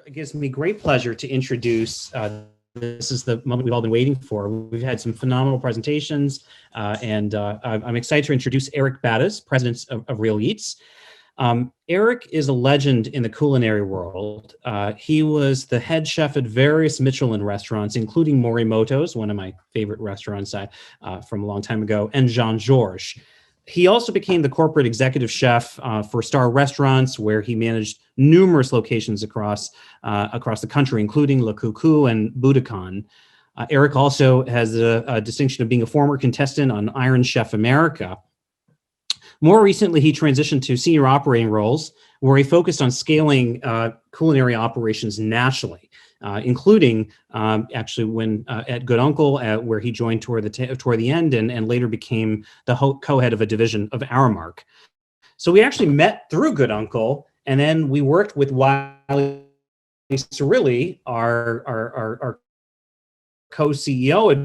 It gives me great pleasure to introduce, this is the moment we've all been waiting for. We've had some phenomenal presentations, and I'm excited to introduce Eric Battis, president of Real Eats. Eric is a legend in the culinary world. He was the head chef at various Michelin restaurants, including Morimoto's, one of my favorite restaurants from a long time ago, and Jean-Georges. He also became the corporate executive chef for Star Restaurants, where he managed numerous locations across the country, including Le Coucou and Budokan. Eric also has a distinction of being a former contestant on Iron Chef America. More recently, he transitioned to senior operating roles, where he focused on scaling culinary operations nationally, including actually when at Good Uncle, where he joined toward the end, and later became the co-head of a division of Aramark. So we actually met through Good Uncle, and then we worked with Wiley Cirilli, our co-CEO at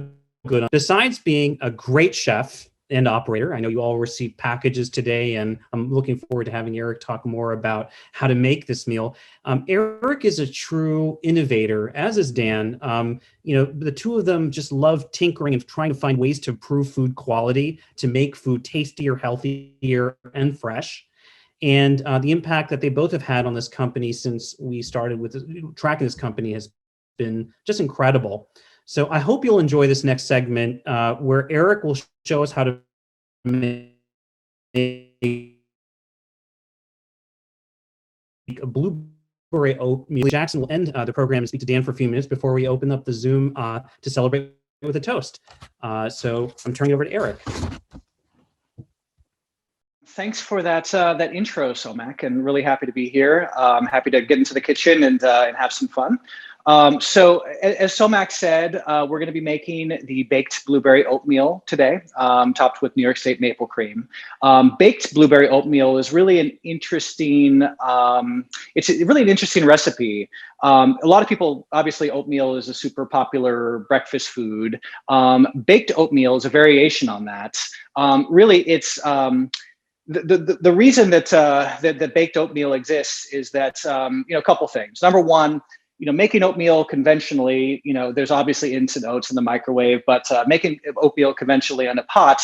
Good Uncle. Besides being a great chef and operator, I know you all received packages today, and I'm looking forward to having Eric talk more about how to make this meal. Eric is a true innovator, as is Dan. The two of them just love tinkering and trying to find ways to improve food quality, to make food tastier, healthier, and fresh. And the impact that they both have had on this company since we started with tracking this company has been just incredible. So I hope you'll enjoy this next segment where Eric will show us how to make a blueberry oatmeal. Jackson will end the program and speak to Dan for a few minutes before we open up the Zoom to celebrate with a toast. So I'm turning over to Eric. Thanks for that intro, Somak, and really happy to be here. I'm happy to get into the kitchen and have some fun. So as Somak said, we're going to be making the baked blueberry oatmeal today, topped with New York State maple cream. Baked blueberry oatmeal is really an interesting, it's really an interesting recipe. A lot of people, obviously oatmeal is a super popular breakfast food. Baked oatmeal is a variation on that. Really, it's the reason that that baked oatmeal exists is that a couple things. Number one, making oatmeal conventionally, there's obviously instant oats in the microwave, but making oatmeal conventionally in a pot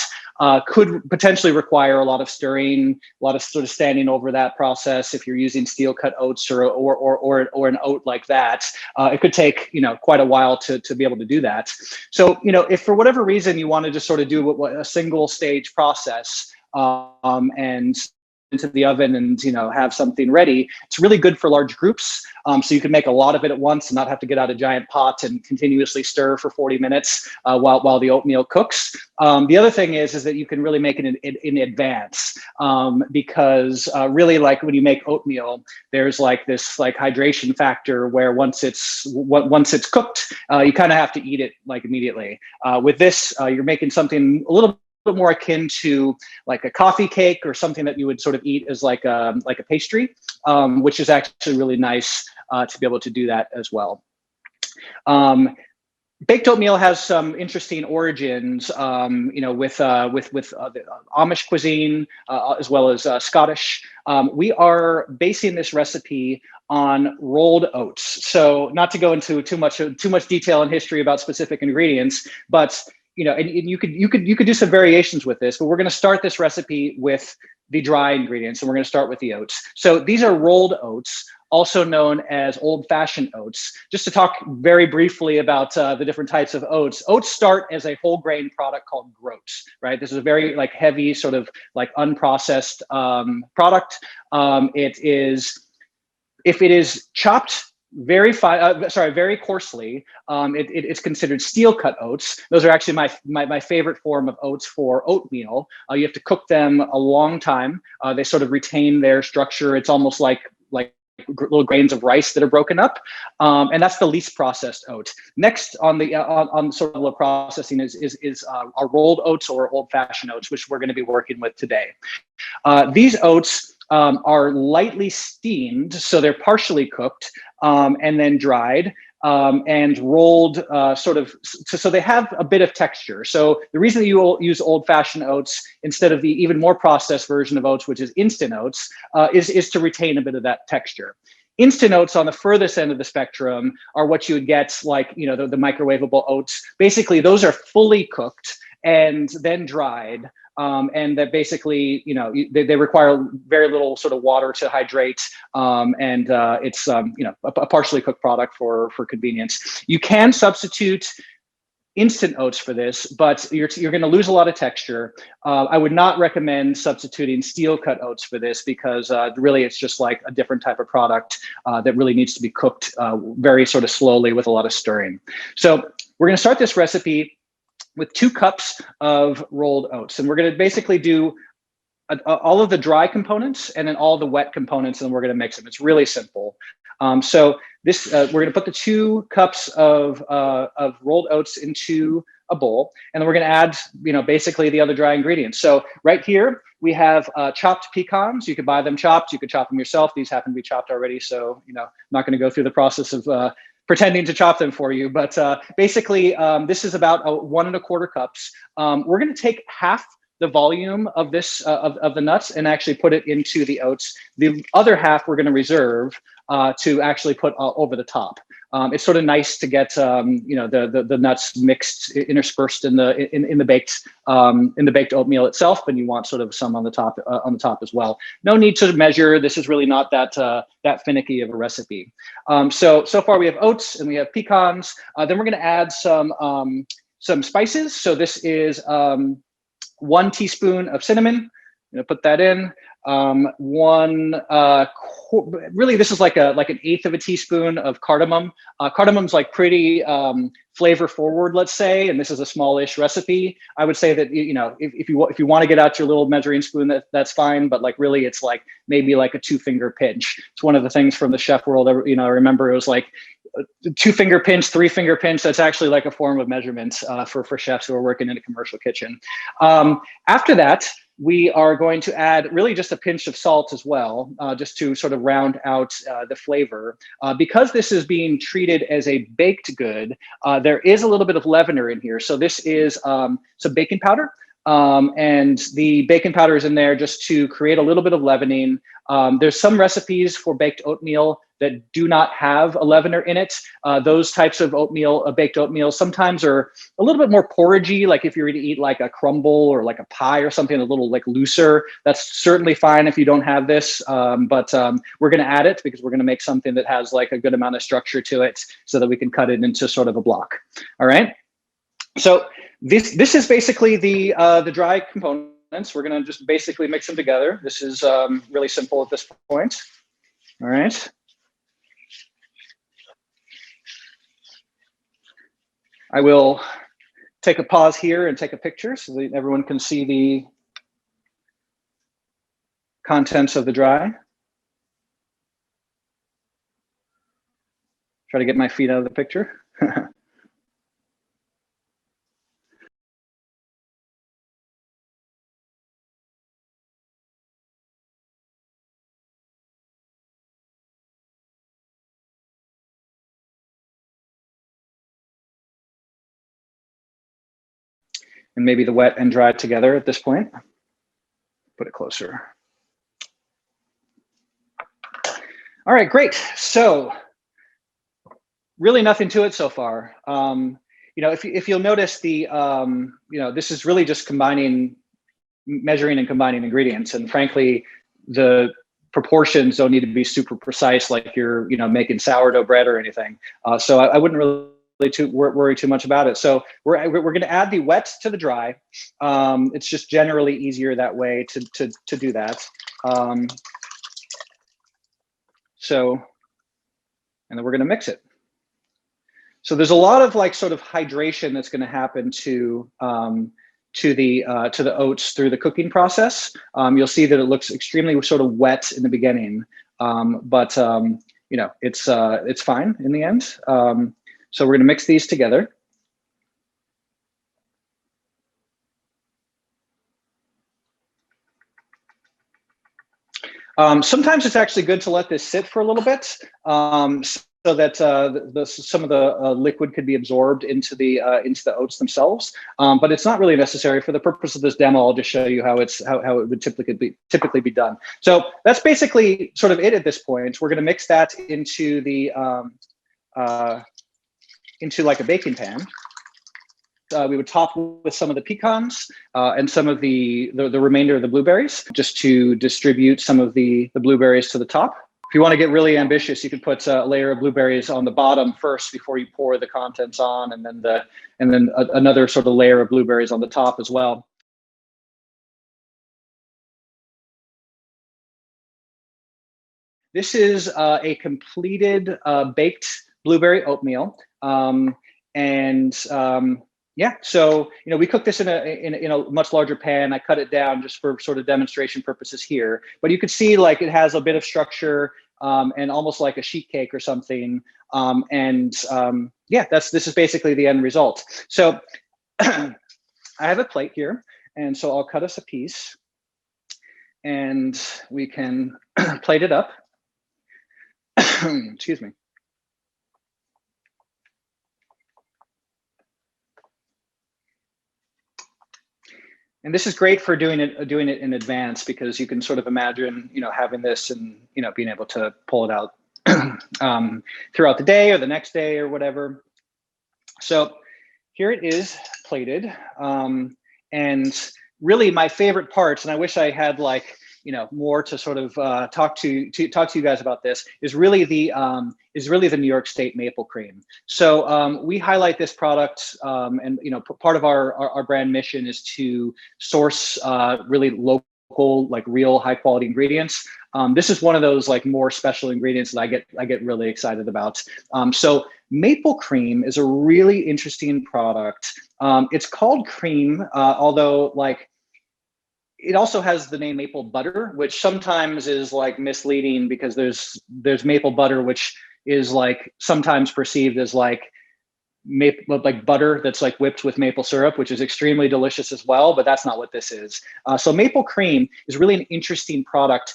could potentially require a lot of stirring, a lot of sort of standing over that process. If you're using steel cut oats or an oat like that, it could take quite a while to be able to do that. So if for whatever reason you wanted to sort of do a single stage process and into the oven and have something ready, it's really good for large groups. So you can make a lot of it at once and not have to get out a giant pot and continuously stir for 40 minutes while the oatmeal cooks. The other thing is that you can really make it in advance because really, like when you make oatmeal, there's like this hydration factor where once it's cooked, you kind of have to eat it like immediately. With this, you're making something a little bit more akin to like a coffee cake or something that you would sort of eat as like a pastry, which is actually really nice to be able to do that as well. Baked oatmeal has some interesting origins, with the Amish cuisine as well as Scottish. We are basing this recipe on rolled oats. So not to go into too much detail and history about specific ingredients, but and you could do some variations with this, but we're going to start this recipe with the dry ingredients, and we're going to start with the oats. So these are rolled oats, also known as old-fashioned oats. Just to talk very briefly about the different types of oats. Oats start as a whole grain product called groats, right? This is a very heavy sort of unprocessed product. If it is chopped very coarsely, it's considered steel cut oats. Those are actually my favorite form of oats for oatmeal. You have to cook them a long time. They sort of retain their structure. It's almost like little grains of rice that are broken up, and that's the least processed oat. Next on sort of the processing is our rolled oats or old-fashioned oats, which we're going to be working with today. These oats are lightly steamed, so they're partially cooked and then dried and rolled so they have a bit of texture. So the reason that you use old-fashioned oats instead of the even more processed version of oats, which is instant oats, is to retain a bit of that texture. Instant oats on the furthest end of the spectrum are what you would get, like, you know, the microwavable oats. Basically, those are fully cooked and then dried. And that basically, you know, they require very little sort of water to hydrate, and it's you know, a partially cooked product for convenience. You can substitute instant oats for this, but you're going to lose a lot of texture. I would not recommend substituting steel cut oats for this, because really it's just like a different type of product that really needs to be cooked very sort of slowly with a lot of stirring. So we're going to start this recipe with 2 cups of rolled oats, and we're going to basically do all of the dry components and then all the wet components, and we're going to mix them. It's really simple. So this, we're going to put the 2 cups of rolled oats into a bowl, and then we're going to add, you know, basically the other dry ingredients. So right here we have chopped pecans. You could buy them chopped. You could chop them yourself. These happen to be chopped already, so, you know, I'm not going to go through the process of pretending to chop them for you. But basically, this is about 1 1/4 cups. We're going to take half the volume of this of the nuts and actually put it into the oats. The other half we're going to reserve to actually put over the top. It's sort of nice to get you know, the nuts mixed, interspersed in the baked oatmeal itself, but you want sort of some on the top as well. No need to measure. This is really not that finicky of a recipe. So far we have oats and we have pecans. Then we're going to add some spices. So this is 1 teaspoon of cinnamon. I'm going to put that in. Really, this is like an 1/8 of a teaspoon of cardamom. Cardamom's like pretty flavor forward, let's say, and this is a smallish recipe. I would say that, you know, if you want to get out your little measuring spoon, that's fine. But like really, it's like maybe like a 2-finger pinch. It's one of the things from the chef world. You know, I remember it was like 2-finger pinch, 3-finger pinch. That's actually like a form of measurement for chefs who are working in a commercial kitchen. After that, we are going to add really just a pinch of salt as well, just to sort of round out the flavor. Because this is being treated as a baked good, there is a little bit of leavener in here. So this is some baking powder. And the baking powder is in there just to create a little bit of leavening. There's some recipes for baked oatmeal that do not have a leavener in it. Those types of oatmeal, baked oatmeal, sometimes are a little bit more porridgey. Like if you were to eat like a crumble or like a pie or something a little like looser, that's certainly fine if you don't have this. But we're going to add it because we're going to make something that has like a good amount of structure to it so that we can cut it into sort of a block. All right. So this is basically the dry components. We're going to just basically mix them together. This is really simple at this point. All right. I will take a pause here and take a picture so that everyone can see the contents of the dry. Try to get my feet out of the picture. And maybe the wet and dry together at this point. Put it closer. All right, great. So really nothing to it so far. You know, if you'll notice the, you know, this is really just measuring and combining ingredients. And frankly, the proportions don't need to be super precise like you're, you know, making sourdough bread or anything. So I wouldn't really worry too much about it. So we're going to add the wet to the dry. It's just generally easier that way to do that. And then we're going to mix it. So there's a lot of like sort of hydration that's going to happen to the oats through the cooking process. You'll see that it looks extremely sort of wet in the beginning, but you know, it's fine in the end. So we're going to mix these together. Sometimes it's actually good to let this sit for a little bit. so that some of the liquid could be absorbed into the oats themselves. But it's not really necessary for the purpose of this demo. I'll just show you how it would typically be done. So that's basically sort of it at this point. We're going to mix that into the into like a baking pan. We would top with some of the pecans and some of the remainder of the blueberries, just to distribute some of the blueberries to the top. If you want to get really ambitious, you could put a layer of blueberries on the bottom first before you pour the contents on, and then another sort of layer of blueberries on the top as well. This is a completed baked blueberry oatmeal, yeah, so we cook this in a much larger pan. I cut it down just for sort of demonstration purposes here, but you could see like it has a bit of structure and almost like a sheet cake or something. Yeah, this is basically the end result. So I have a plate here, and so I'll cut us a piece, and we can plate it up. Excuse me. And this is great for doing it in advance, because you can sort of imagine, having this and, being able to pull it out throughout the day or the next day or whatever. So here it is plated. And really my favorite parts, and I wish I had more to sort of talk to you guys about this, is really the New York State maple cream. So we highlight this product, and part of our brand mission is to source really local, like real high quality ingredients. This is one of those like more special ingredients that I get really excited about. So maple cream is a really interesting product. It's called cream, although it also has the name maple butter, which sometimes is like misleading, because there's maple butter, which is like sometimes perceived as like butter that's like whipped with maple syrup, which is extremely delicious as well, but that's not what this is. So maple cream is really an interesting product.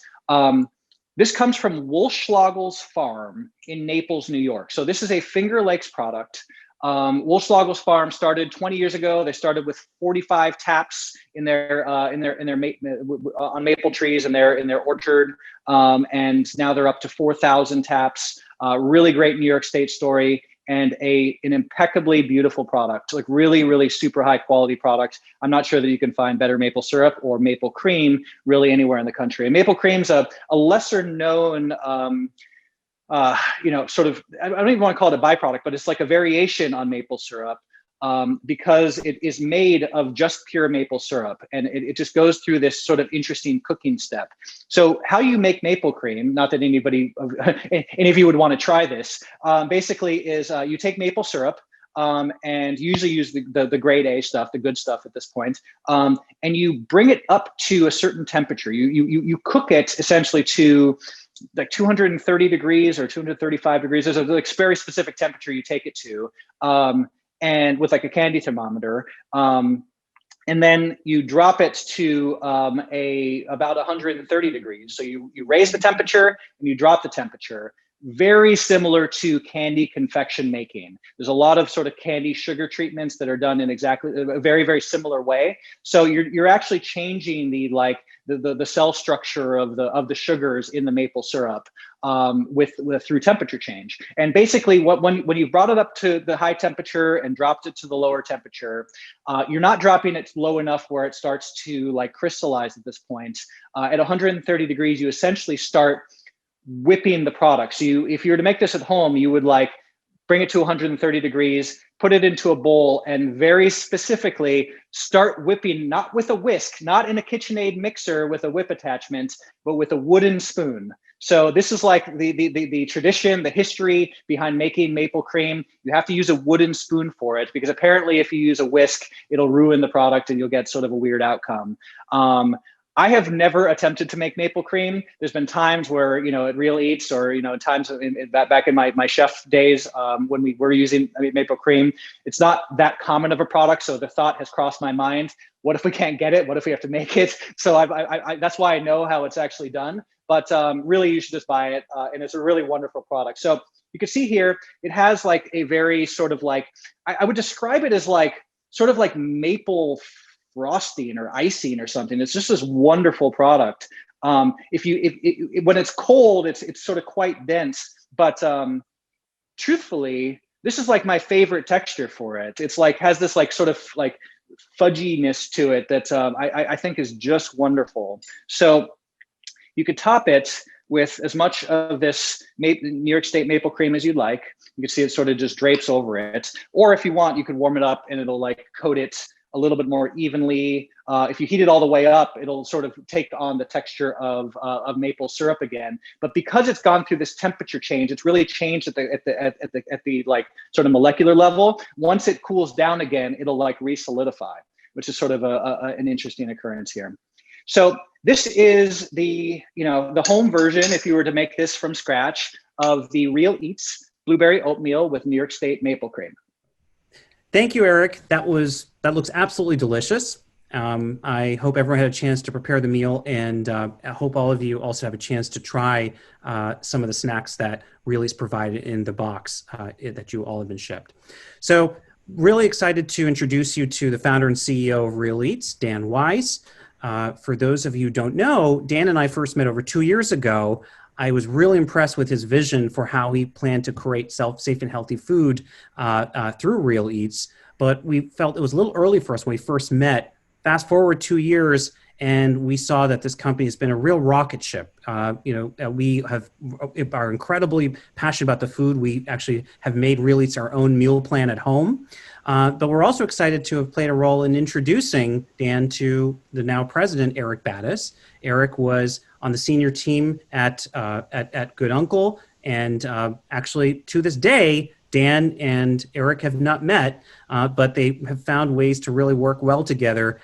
This comes from Wolschlagel's farm in Naples, New York. So this is a Finger Lakes product. Wolschlagel's farm started 20 years ago. They started with 45 taps in their on maple trees in their orchard, and now they're up to 4,000 taps. Really great New York State story, and an impeccably beautiful product, like really, really super high quality product. I'm not sure that you can find better maple syrup or maple cream really anywhere in the country. And maple cream's a lesser known sort of, I don't even want to call it a byproduct, but it's like a variation on maple syrup, because it is made of just pure maple syrup, and it just goes through this sort of interesting cooking step. So how you make maple cream, not that any of you would want to try this, basically is you take maple syrup, and usually use the grade A stuff, the good stuff at this point, and you bring it up to a certain temperature. You cook it essentially to like 230 degrees or 235 degrees. There's a very specific temperature you take it to, and with like a candy thermometer. And then you drop it to about 130 degrees. So you raise the temperature and you drop the temperature. Very similar to candy confection making. There's a lot of sort of candy sugar treatments that are done in exactly a very, very similar way. So you're actually changing the cell structure of the sugars in the maple syrup through temperature change. And basically when you brought it up to the high temperature and dropped it to the lower temperature, you're not dropping it low enough where it starts to like crystallize at this point. At 130 degrees, you essentially start whipping the product. So if you were to make this at home, you would like bring it to 130 degrees, put it into a bowl, and very specifically start whipping, not with a whisk, not in a KitchenAid mixer with a whip attachment, but with a wooden spoon. So this is like the tradition, the history behind making maple cream. You have to use a wooden spoon for it, because apparently if you use a whisk, it'll ruin the product and you'll get sort of a weird outcome. I have never attempted to make maple cream. There's been times where, at Real Eats, or, times back in my chef days, when we were using maple cream, it's not that common of a product. So the thought has crossed my mind, what if we can't get it? What if we have to make it? So I that's why I know how it's actually done. But really, you should just buy it. And it's a really wonderful product. So you can see here, it has like a very sort of like, I would describe it as like, sort of like maple frosting or icing or something. It's just this wonderful product. When it's cold, it's sort of quite dense, but truthfully, this is like my favorite texture for it. It's like, has this like sort of like fudginess to it that I think is just wonderful. So you could top it with as much of this New York State maple cream as you'd like. You can see it sort of just drapes over it. Or if you want, you could warm it up and it'll like coat it a little bit more evenly. If you heat it all the way up, it'll sort of take on the texture of maple syrup again. But because it's gone through this temperature change, it's really changed at the like sort of molecular level. Once it cools down again, it'll like re-solidify, which is sort of an interesting occurrence here. So this is the home version, if you were to make this from scratch, of the Real Eats blueberry oatmeal with New York State maple cream. Thank you, Eric. That looks absolutely delicious. I hope everyone had a chance to prepare the meal, and I hope all of you also have a chance to try some of the snacks that Really's provided in the box that you all have been shipped. So really excited to introduce you to the founder and CEO of Real Eats, Dan Wise. For those of you who don't know, Dan and I first met over 2 years ago. I was really impressed with his vision for how he planned to create safe and healthy food through Real Eats, but we felt it was a little early for us when we first met. Fast forward 2 years, and we saw that this company has been a real rocket ship. We are incredibly passionate about the food. We actually have made Real Eats our own meal plan at home. But we're also excited to have played a role in introducing Dan to the now president, Eric Battis. Eric was on the senior team at Good Uncle, and actually to this day, Dan and Eric have not met, but they have found ways to really work well together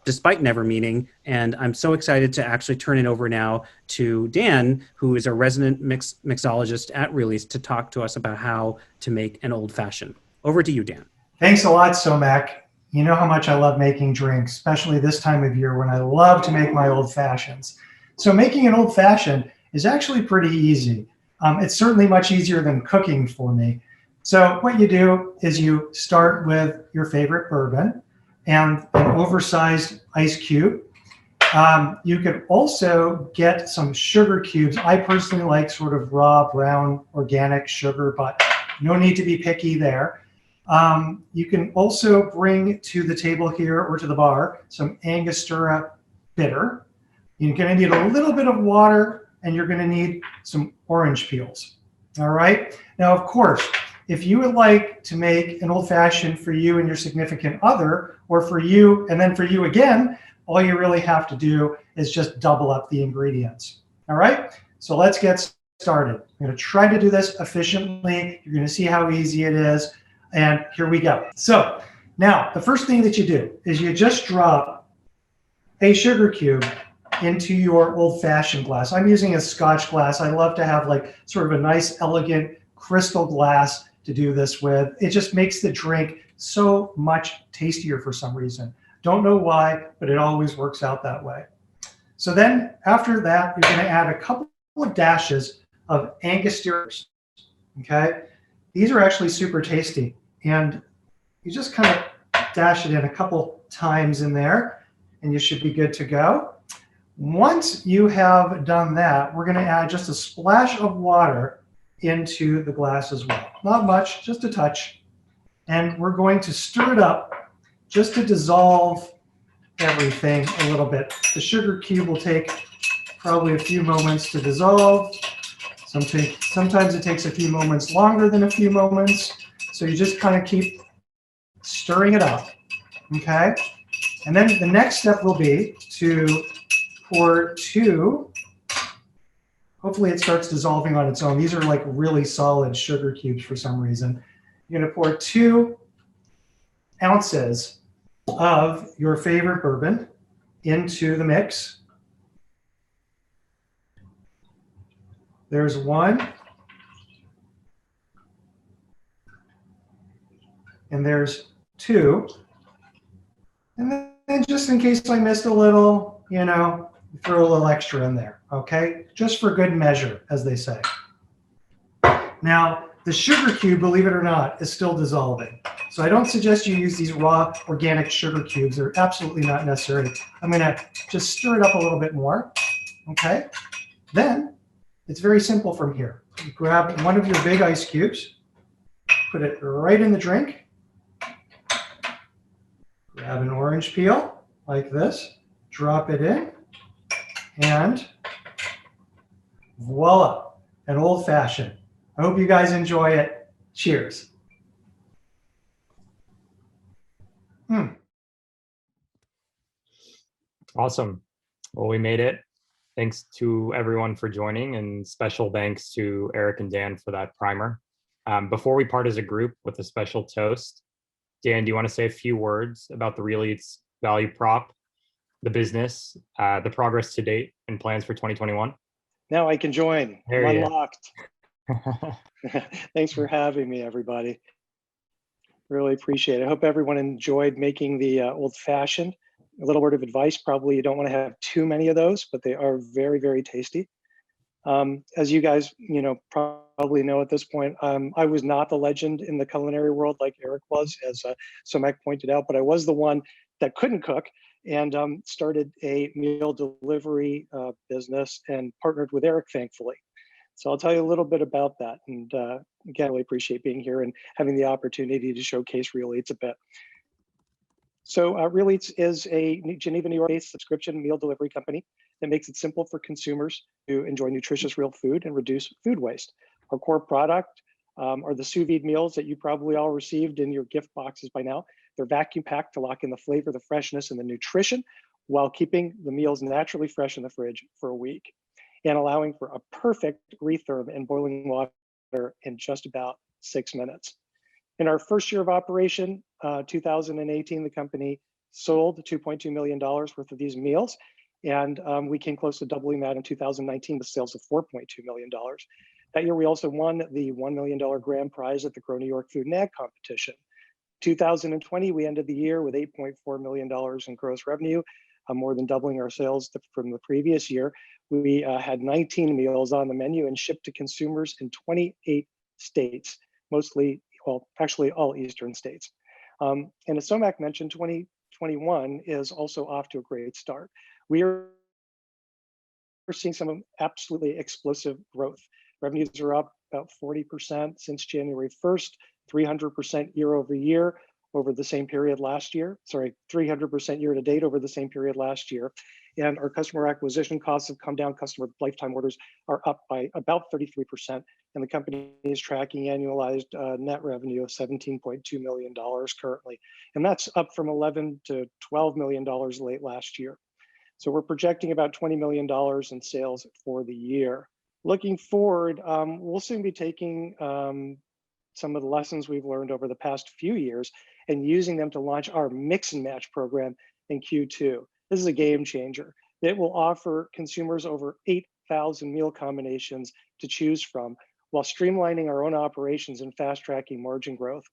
despite never meeting. And I'm so excited to actually turn it over now to Dan, who is a resident mixologist at Real Eats, to talk to us about how to make an old fashioned. Over to you, Dan. Thanks a lot, Somac. You know how much I love making drinks, especially this time of year when I love to make my old fashions. So making an old fashioned is actually pretty easy. It's certainly much easier than cooking for me. So what you do is you start with your favorite bourbon and an oversized ice cube. You could also get some sugar cubes. I personally like sort of raw, brown, organic sugar, but no need to be picky there. You can also bring to the table here or to the bar some Angostura bitter. You're going to need a little bit of water, and you're going to need some orange peels. All right. Now, of course, if you would like to make an old-fashioned for you and your significant other, or for you and then for you again, all you really have to do is just double up the ingredients. All right. So let's get started. I'm going to try to do this efficiently. You're going to see how easy it is. And here we go. So now the first thing that you do is you just drop a sugar cube into your old-fashioned glass. I'm using a Scotch glass. I love to have like sort of a nice, elegant crystal glass to do this with. It just makes the drink so much tastier for some reason. Don't know why, but it always works out that way. So then after that, you're going to add a couple of dashes of Angostura. Okay. These are actually super tasty, and you just kind of dash it in a couple times in there, and you should be good to go. Once you have done that, we're going to add just a splash of water into the glass as well. Not much, just a touch. And we're going to stir it up just to dissolve everything a little bit. The sugar cube will take probably a few moments to dissolve. Sometimes it takes a few moments longer than a few moments. So you just kind of keep stirring it up, okay? And then the next step will be to pour two, hopefully it starts dissolving on its own. These are like really solid sugar cubes for some reason. You're gonna pour 2 ounces of your favorite bourbon into the mix. There's 1. And there's 2. And then just in case I missed a little, throw a little extra in there, okay? Just for good measure, as they say. Now, the sugar cube, believe it or not, is still dissolving. So I don't suggest you use these raw organic sugar cubes. They're absolutely not necessary. I'm gonna just stir it up a little bit more, okay? Then it's very simple from here. You grab one of your big ice cubes, put it right in the drink, grab an orange peel like this, drop it in, and voila, an old fashioned. I hope you guys enjoy it. Cheers. Awesome. Well, we made it. Thanks to everyone for joining, and special thanks to Eric and Dan for that primer. Before we part as a group with a special toast, Dan, do you want to say a few words about the Real Eats value prop, the business, the progress to date, and plans for 2021? Now I can join. I'm There you unlocked. Thanks for having me, everybody. Really appreciate it. I hope everyone enjoyed making the old fashioned. A little word of advice, probably you don't want to have too many of those, but they are very, very tasty. As you guys, probably know at this point, I was not the legend in the culinary world like Eric was, as Somak pointed out, but I was the one that couldn't cook and started a meal delivery business and partnered with Eric, thankfully. So I'll tell you a little bit about that. And again, I really appreciate being here and having the opportunity to showcase Real Eats a bit. So Real Eats is a Geneva, New York-based subscription meal delivery company that makes it simple for consumers to enjoy nutritious real food and reduce food waste. Our core product are the sous vide meals that you probably all received in your gift boxes by now. They're vacuum packed to lock in the flavor, the freshness, and the nutrition while keeping the meals naturally fresh in the fridge for a week and allowing for a perfect retherm in boiling water in just about 6 minutes. In our first year of operation, 2018, the company sold $2.2 million worth of these meals. And we came close to doubling that in 2019 with sales of $4.2 million. That year, we also won the $1 million grand prize at the Grow New York Food and Ag competition. 2020, we ended the year with $8.4 million in gross revenue, more than doubling our sales from the previous year. We had 19 meals on the menu and shipped to consumers in 28 states, mostly, well, actually all Eastern states. And as Somak mentioned, 2021 is also off to a great start. We're seeing some absolutely explosive growth. Revenues are up about 40% since January 1st, 300% year over year over the same period last year. Sorry, 300% year to date over the same period last year. And our customer acquisition costs have come down. Customer lifetime orders are up by about 33%. And the company is tracking annualized net revenue of $17.2 million currently. And that's up from $11 to $12 million late last year. So we're projecting about $20 million in sales for the year. Looking forward, we'll soon be taking some of the lessons we've learned over the past few years and using them to launch our mix and match program in Q2. This is a game changer. It will offer consumers over 8,000 meal combinations to choose from while streamlining our own operations and fast tracking margin growth.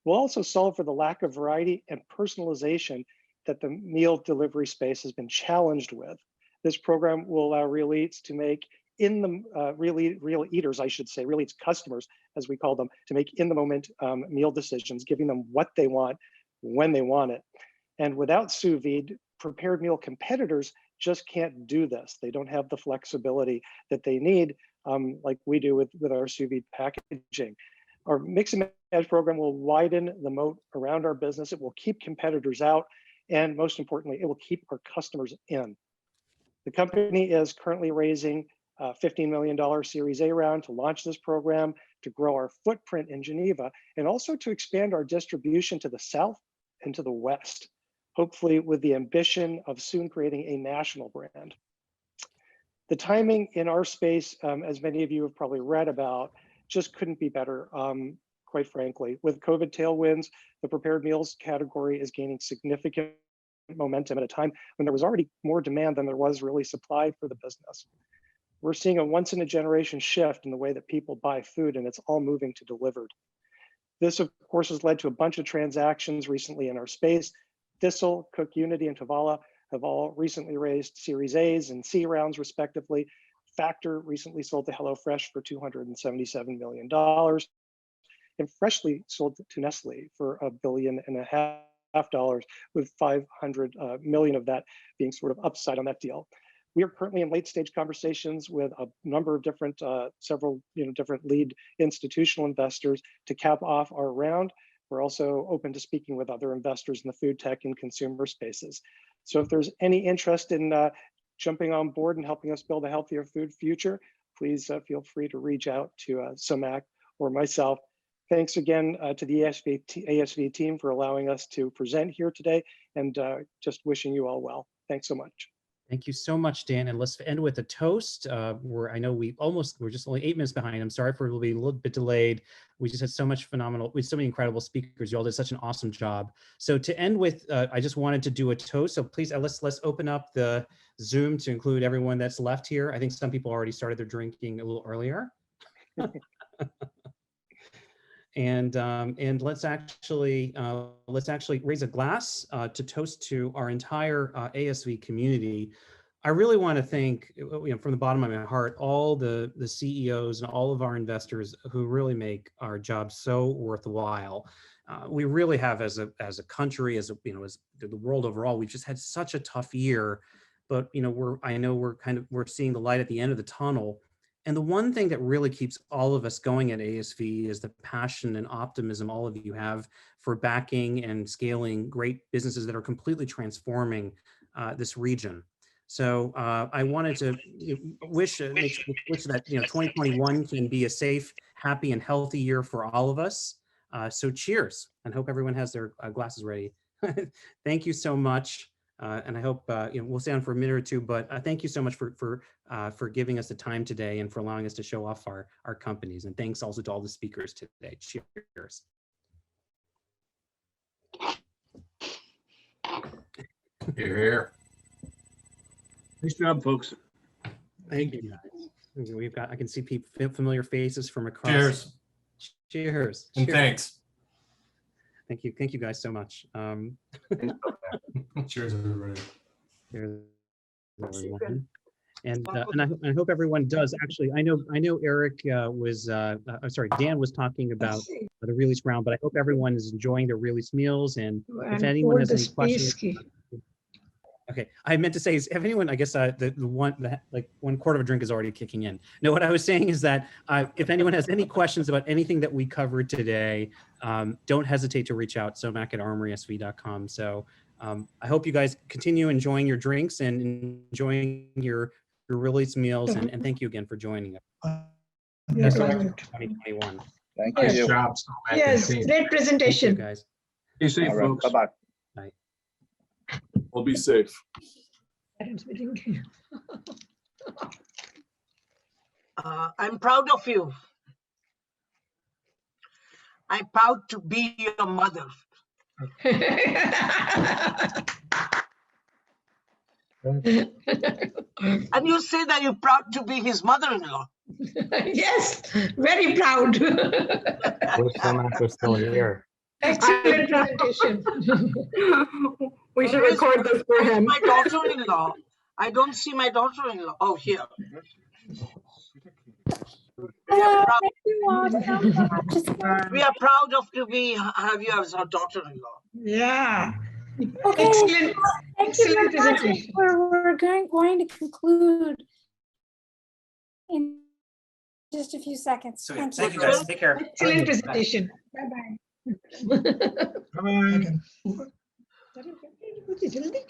We'll also solve for the lack of variety and personalization that the meal delivery space has been challenged with. This program will allow Real Eats to make Real Eaters, I should say, Real Eats customers, as we call them, to make in the moment meal decisions, giving them what they want when they want it. And without sous vide, prepared meal competitors just can't do this. They don't have the flexibility that they need, like we do with our sous vide packaging. Our mix and match program will widen the moat around our business. It will keep competitors out. And most importantly, it will keep our customers in. The company is currently raising a $15 million Series A round to launch this program, to grow our footprint in Geneva, and also to expand our distribution to the South and to the West, hopefully with the ambition of soon creating a national brand. The timing in our space, as many of you have probably read about, just couldn't be better, quite frankly. With COVID tailwinds, the prepared meals category is gaining significant momentum at a time when there was already more demand than there was really supply for the business. We're seeing a once-in-a-generation shift in the way that people buy food, and it's all moving to delivered. This, of course, has led to a bunch of transactions recently in our space. Thistle, Cook Unity, and Tavala have all recently raised Series A's and C rounds, respectively. Factor recently sold to HelloFresh for $277 million. and freshly sold to Nestle for $1.5 billion, with 500 million of that being sort of upside on that deal. We are currently in late stage conversations with a number of different, several different lead institutional investors to cap off our round. We're also open to speaking with other investors in the food tech and consumer spaces. So if there's any interest in jumping on board and helping us build a healthier food future, please feel free to reach out to Somac or myself. Thanks again to the ASV team for allowing us to present here today, and just wishing you all well. Thanks so much. Thank you so much, Dan. And let's end with a toast. I know we're just only 8 minutes behind. I'm sorry for being a little bit delayed. We just had so many incredible speakers. You all did such an awesome job. So to end with, I just wanted to do a toast. So please, let's open up the Zoom to include everyone that's left here. I think some people already started their drinking a little earlier. And let's actually raise a glass to toast to our entire ASV community. I really want to thank, from the bottom of my heart, all the CEOs and all of our investors who really make our job so worthwhile. We really have, as a country, as the world overall, we've just had such a tough year. But we're seeing the light at the end of the tunnel. And the one thing that really keeps all of us going at ASV is the passion and optimism all of you have for backing and scaling great businesses that are completely transforming this region. So I wanted to wish that 2021 can be a safe, happy, and healthy year for all of us. So cheers, and hope everyone has their glasses ready. Thank you so much. And I hope we'll stay on for a minute or two, but thank you so much for giving us the time today and for allowing us to show off our companies. And thanks also to all the speakers today. Cheers. Hear, hear. Nice job, folks. Thank you, guys. I can see familiar faces from across. Cheers. Cheers. And thanks. Thank you guys so much. Cheers, everybody. Cheers, everyone. And I hope everyone does. Actually, I know Eric Dan was talking about the release round, but I hope everyone is enjoying their release meals. And if anyone has any questions. Okay, I meant to say is if anyone, I guess the 1/4 of a drink is already kicking in. No, what I was saying is that if anyone has any questions about anything that we covered today, don't hesitate to reach out, somac@armorysv.com. So I hope you guys continue enjoying your drinks and enjoying your release meals, and thank you again for joining us. Yes, 2021. thank Nice you. job, Somac. Yes, great Thank you, presentation. guys. Be safe, All right, folks. bye-bye. We'll be safe. I'm proud of you. I'm proud to be your mother. And you say that you're proud to be his mother-in-law. Yes, very proud. Wish Somac was still here. Excellent presentation. We should record this for him. My daughter-in-law. I don't see my daughter-in-law. Oh, here. We are proud of to have you as our daughter-in-law. Yeah. Okay. Excellent. Thank you very much. Presentation. We're going to conclude in just a few seconds. So Thank thank you guys. Take care. Excellent presentation. Bye-bye. Bye-bye. जल्दी